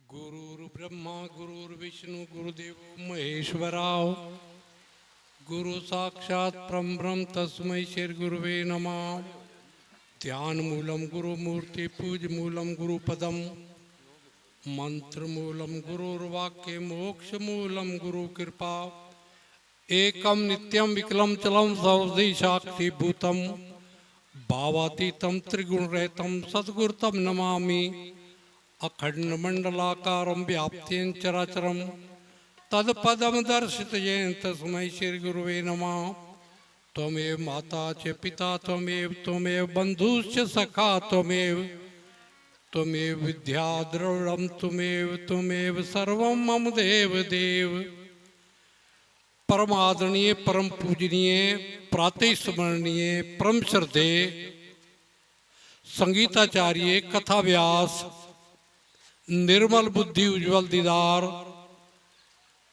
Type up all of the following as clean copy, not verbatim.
गुरुर्ब्रह्मा गुरुर्विष्णु गुरुदेवो महेश्वराव गुरु साक्षात् परब्रह्म तस्मै श्री गुरुवे नमः। ध्यान मूलम गुरुमूर्ति पूज मूलम गुरुपदम मंत्र मूलम गुरुर्वाक्य मोक्ष मूलम गुरु कृपा एकम नित्यम विकलम चलम सर्वधि साक्षी भूतम भावातीतम त्रिगुण रहतम सद्गुरुतम नमामि। अखंड मंडलाकारं व्याप्तेन चराचरं तत्पदं दर्शितयेन तस्मै श्री गुरुवे नमः। त्वमेव माता च पिता त्वमेव बन्धुश्च सखा त्वमेव विद्या द्रविणं त्वमेव सर्वं मम देव देव। परमादरणीय परम पूजनीय प्रातः स्मरणीय परम श्रद्धे संगीताचार्य कथा व्यास निर्मल बुद्धि उज्ज्वल दीदार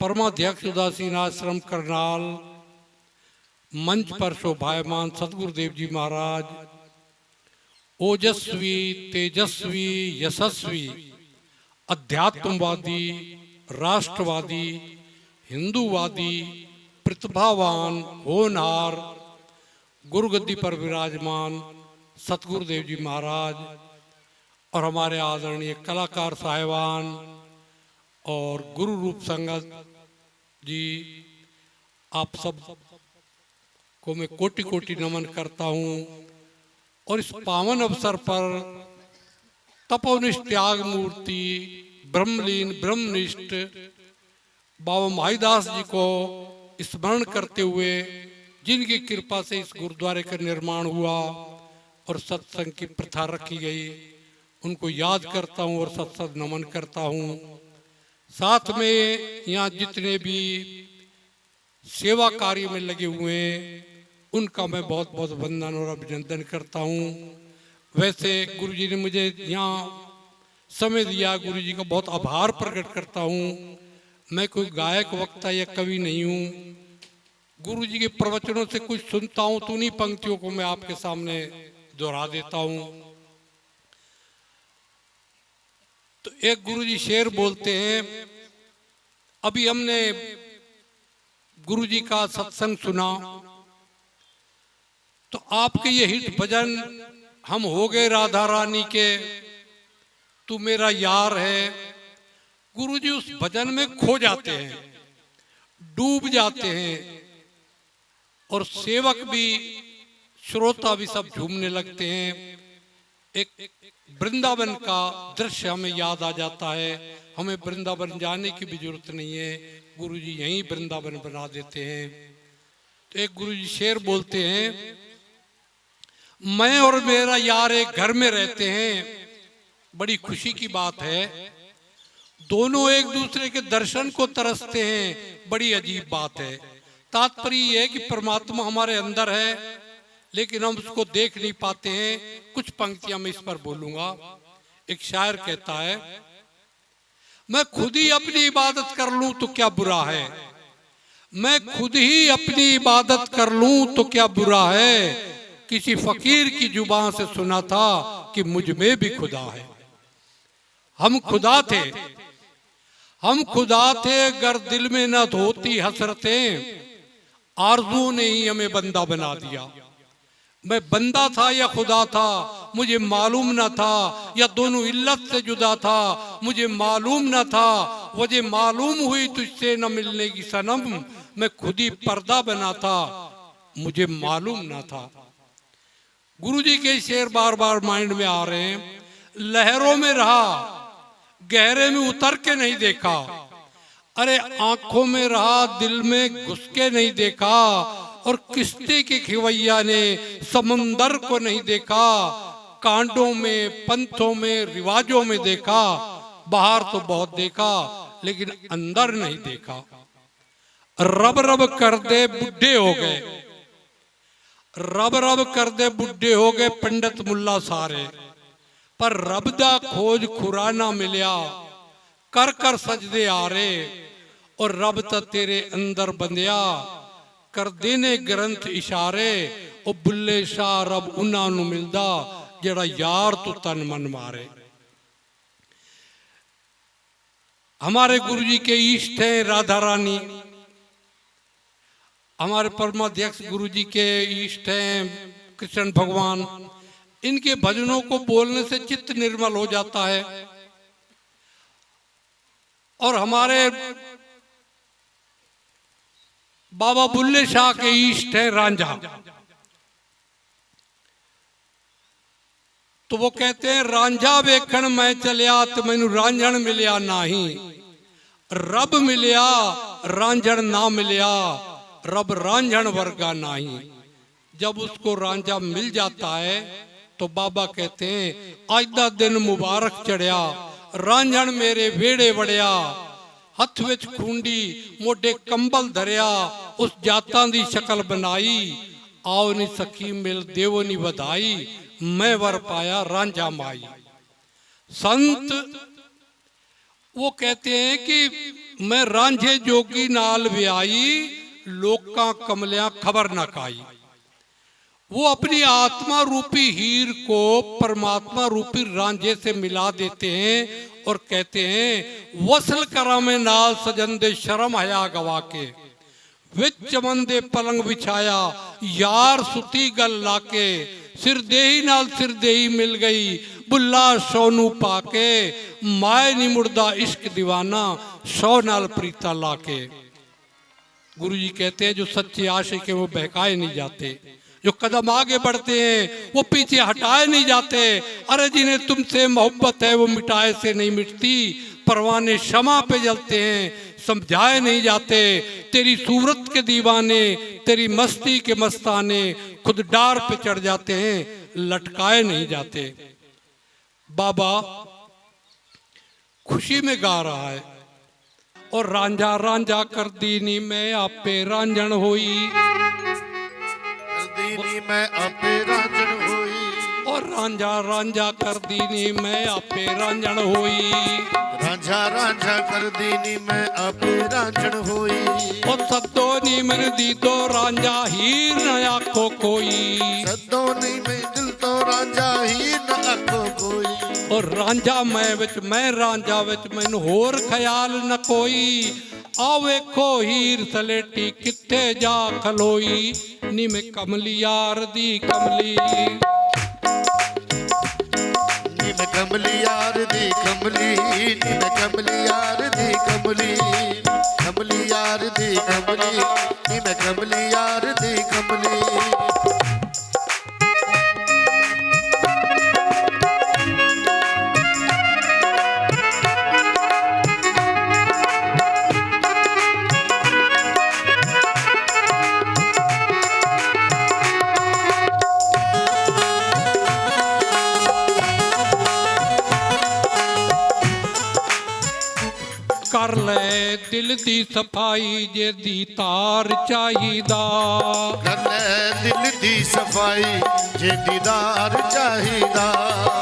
परमाध्यक्ष उदासीन आश्रम करनाल मंच पर शोभायमान सतगुरुदेव जी महाराज ओजस्वी तेजस्वी यशस्वी अध्यात्मवादी राष्ट्रवादी हिंदूवादी प्रतिभावान होनहार गुरुगद्दी पर विराजमान सतगुरुदेव जी महाराज और हमारे आदरणीय कलाकार साहिबान और गुरु रूप संगत जी, आप सब को मैं कोटि कोटि नमन करता हूँ। और इस पावन अवसर पर तपोनिष्ठ त्याग मूर्ति ब्रह्मलीन ब्रह्मनिष्ठ बाबा माहीदास जी को स्मरण करते हुए जिनकी कृपा से इस गुरुद्वारे का निर्माण हुआ और सत्संग की प्रथा रखी गई, उनको याद करता हूँ और सत्संग नमन करता हूँ। साथ में यहाँ जितने भी सेवा कार्य में लगे हुए हैं उनका मैं बहुत बहुत वंदन और अभिनंदन करता हूँ। वैसे गुरु जी ने मुझे यहाँ समय दिया, गुरु जी का बहुत आभार प्रकट करता हूँ। मैं कोई गायक वक्ता या कवि नहीं हूँ। गुरु जी के प्रवचनों से कुछ सुनता हूँ तो उन्हीं पंक्तियों को मैं आपके सामने दोहरा देता हूँ। तो एक गुरुजी शेर बोलते हैं, अभी हमने गुरुजी का सत्संग सुना तो आपके ये हिट भजन हम हो गए राधा रानी के तू मेरा यार है, गुरुजी उस भजन में खो जाते हैं, डूब जाते हैं और सेवक भी श्रोता भी सब झूमने लगते हैं। एक वृंदावन का दृश्य हमें याद आ जाता है। हमें वृंदावन जाने की भी जरूरत नहीं है, गुरुजी यहीं वृंदावन बना देते हैं। तो एक गुरुजी शेर बोलते हैं, मैं और मेरा यार एक घर में रहते हैं, बड़ी खुशी की बात है, दोनों एक दूसरे के दर्शन को तरसते हैं, बड़ी अजीब बात है। तात्पर्य यह है कि परमात्मा हमारे अंदर है लेकिन हम उसको देख नहीं पाते हैं। कुछ पंक्तियां मैं इस पर बोलूंगा। एक शायर कहता है, मैं खुद ही अपनी इबादत कर लूं तो क्या बुरा है, मैं खुद ही अपनी इबादत कर लूं तो क्या बुरा है, किसी फकीर की जुबान से सुना था कि मुझ में भी खुदा है। हम खुदा थे, हम खुदा थे, अगर दिल में न धोती हसरतें, आरज़ू ने ही हमें बंदा बना दिया। मैं बंदा था या खुदा था मुझे मालूम न था, या दोनों इल्लत से जुदा था मुझे मालूम न था, वजह मालूम हुई तुझसे न मिलने की सनम, मैं खुद ही पर्दा बना था मुझे मालूम न था। गुरुजी के शेर बार बार माइंड में आ रहे हैं। लहरों में रहा गहरे में उतर के नहीं देखा, अरे आंखों में रहा दिल में घुस के नहीं देखा, और किश्ती के खिवैया ने समुंदर को नहीं देखा, कांडों में पंथों में रिवाजों में देखा, बाहर तो बहुत देखा लेकिन अंदर नहीं देखा। रब रब कर दे बुढ़े हो गए, रब रब कर दे बुढ़े हो गए पंडित मुल्ला सारे, पर रब दा खोज खुराना मिलिया, कर कर सजदे आ रहे, और रब ता तेरे अंदर बंदिया, कर देने ग्रंथ इशारे, ओ बुल्ले शाह रब उन्हां नूं मिलदा जेड़ा यार तू तन मन मारे। हमारे गुरु जी के इष्ट हैं राधा रानी, हमारे परमाध्यक्ष गुरु जी के इष्ट हैं कृष्ण भगवान। इनके भजनों को बोलने से चित्त निर्मल हो जाता है। और हमारे बाबा बुल्ले शाह के इष्ट हैं रांझा। तो वो कहते हैं रांझा वेखण मैं चलिया तो मैनू रांझण मिलिया नहीं, रब मिलिया रांझण ना मिलिया, रब रांझण वर्गा नहीं। जब उसको रांझा मिल जाता है तो बाबा कहते हैं आज दा दिन मुबारक चढ़िया, रांझण मेरे वेड़े वड़िया, हथ विच खूंडी मोढे कंबल धरिया, उस जातां दी शक्ल बनाई, आओ नी सखी मिल देवो नी बधाई, मैं वर पाया रांझा माई। संत वो कहते हैं कि मैं रांझे जोगी नाल व्याई, लोकां कमलियां खबर न काई। वो अपनी आत्मा रूपी हीर को परमात्मा रूपी रांझे से मिला देते हैं और कहते हैं वसल करा में नाल सजन दे शर्म हया गवा के, विच चमन दे पलंग बिछाया यार सुती गल लाके, सिर देही नाल सिर देही मिल गई बुल्ला सोनू पाके, माए नी मुड़दा इश्क दीवाना सौ नाल प्रीता लाके। गुरु जी कहते हैं जो सच्चे आशिक है वो बहकाए नहीं जाते, जो कदम आगे बढ़ते हैं वो पीछे हटाए नहीं जाते। अरे जिन्हें तुमसे मोहब्बत है वो मिटाए से नहीं मिटती, परवाने शमा पे जलते हैं समझाए नहीं जाते। तेरी सूरत के दीवाने तेरी मस्ती के मस्ताने खुद डार पे चढ़ जाते हैं, लटकाए नहीं जाते। बाबा खुशी में गा रहा है और रांझा रांझा कर दीनी मैं आपे रांझण होई, दीनी मैं आपे रांझण होई, और रांझा रांझा कर दीनी मैं आपे रांझण होई, रांझा रांझा कर दीनी मैं आपे रांझण होई, और सद्दो नी मन दी तो रांझा हीर न आखो कोई, सद्दो नी मैं दिल तो रांझा ही न आखो कोई, और रांझा मैं रांझा विच मैनू होर ख्याल न कोई, आ वेखो हीर सलेटी किथे जा खलोई, नी मैं कमली यार दी कमली, नी मैं कमली यार दी कमली, नी मैं कमली यार दी कमली, कमली यार दी कमली, नी मैं कमली यार दी कमली। कर ले दिल दी सफाई जे दी तार चाहिदा, कर ले दिल दी सफाई जे दीदार चाहिदा,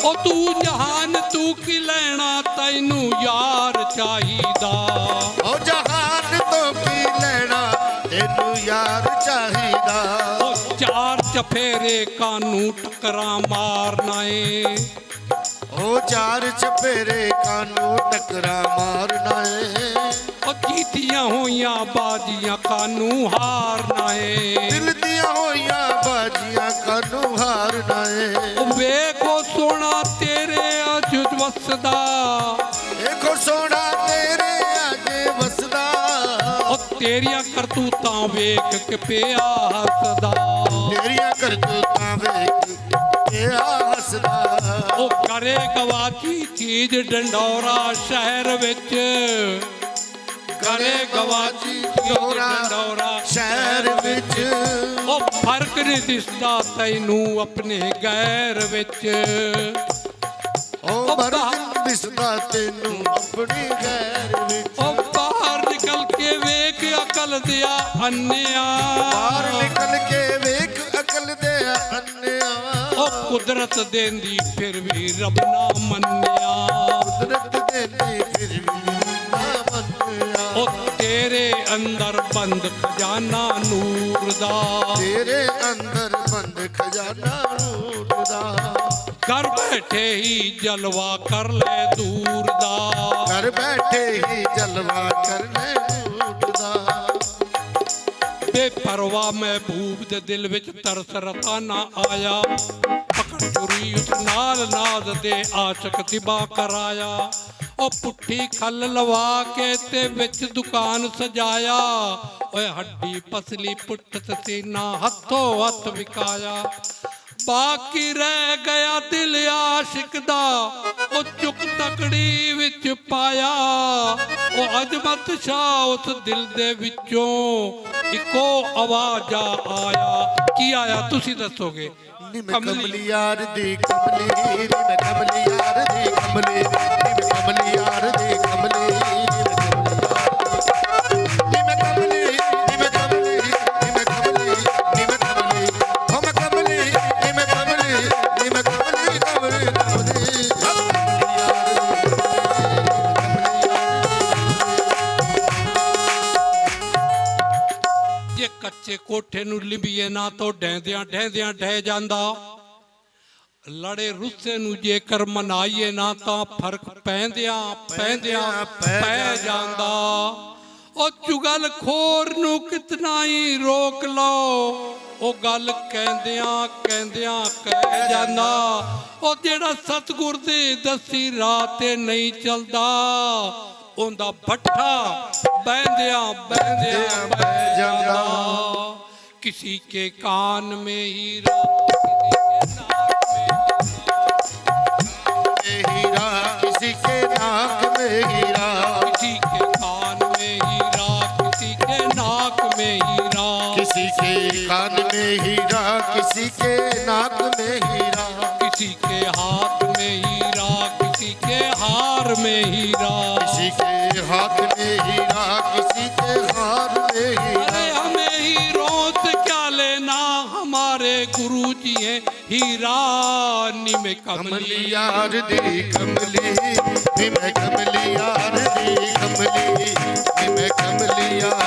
ओ तू जहान तू की लेना तैनू यार चाहिदा, ओ जहान तो की लेना तेनू यार चाहिदा, ओ चार चफेरे कानू टकरा मारना है, ओ चार चफेरे कानू टकरा मारना है, ओ जीतियां होइयां बाजियां कानू हारना है, दिल दिया होइयां बाजियां कानू हारना है, ओ वेखो सोना तेरे अज वसदा, देखो सोना तेरे आगे वसदा, ओ तेरियां करतूतां वेख के पिया हसदा, तेरियां करतूतां वेख के हसदा, ओ करे गवाची चीज डंडौरा शहर विच, करे गवाची चीज डंडौरा शहर विच, ओ फर्क नहीं दिसदा तैनू अपने गैर विच, ओ फर्क दिसदा तैनू अपनी गैर विच, ओ बाहर निकल के वेख अकल दिया अन्निया, बाहर निकल के वेख अकल दिया अन्निया, ओ कुदरत देंदी फिर भी रब ना मन्निया, कुदरत देंदी फिर भी ना मन्निया, ओ तेरे अंदर बंद खजाना नूर दा, तेरे अंदर बंद खजाना नूर दा, घर बैठे ही जलवा कर ले दूर दा, घर बैठे ही जलवा कर ले दूर दा। बेपरवाह महबूब दे दिल विच तरस रता ना आया, पकड़ चुरी उस नाल नाज दे आशक तिबा कराया। ओ पुट्ठी खल लवा के ते विच दुकान सजाया, ओए हड्डी पसली पुट्ठ सीना हथों हथ विकाया। बाकी रह गया दिल आशिक दा, ओ चुक तकड़ी विच पाया। ओ अजमत शाह उस दिल दे विचों इको आवाजा आया। की आया तुसी दसोगे? नी मैं कमली यार दी कमली, नी मैं कमली यार दी कमली, नी मैं कमली यार दी कमली, नी मैं कमली, नी मैं कमली, नी मैं कमली, नी मैं कमली, हो मैं कमली, नी मैं कमली, नी मैं कमली, कमली कमली जे कच्चे कोठे नूं लिंबीए ना तो ढहंदियां ढहंदियां ढह जांदा, लड़े रुस्से नूं जेकर मनाईए ना तां फर्क पैंदियां पैंदियां पै जांदा। ओ चुगल खोर नूं कितना ही रोक लो, ओ गल कहंदियां कहंदियां कह जांदा। ओ जेड़ा सतगुर दी दसी राह ते नहीं चलदा, ओंदा भट्ठा बहंदियां बहंदियां बह जांदा। किसी के कान में हीरा, किसी के नाक में हीरा, किसी के कान में हीरा, किसी के नाक में हीरा, किसी के कान में हीरा, किसी के नाक में हीरा, किसी के हाथ में हीरा, किसी के हार में हीरा, किसी के हाथ में हीरा, किसी के हार में हीरा। अरे हमें हीरों से क्या लेना, हमारे गुरु जी हैं हीरा। नी में कमली यार दी कमली, नी मैं कमली यार दी कमली, नी मैं कमली यार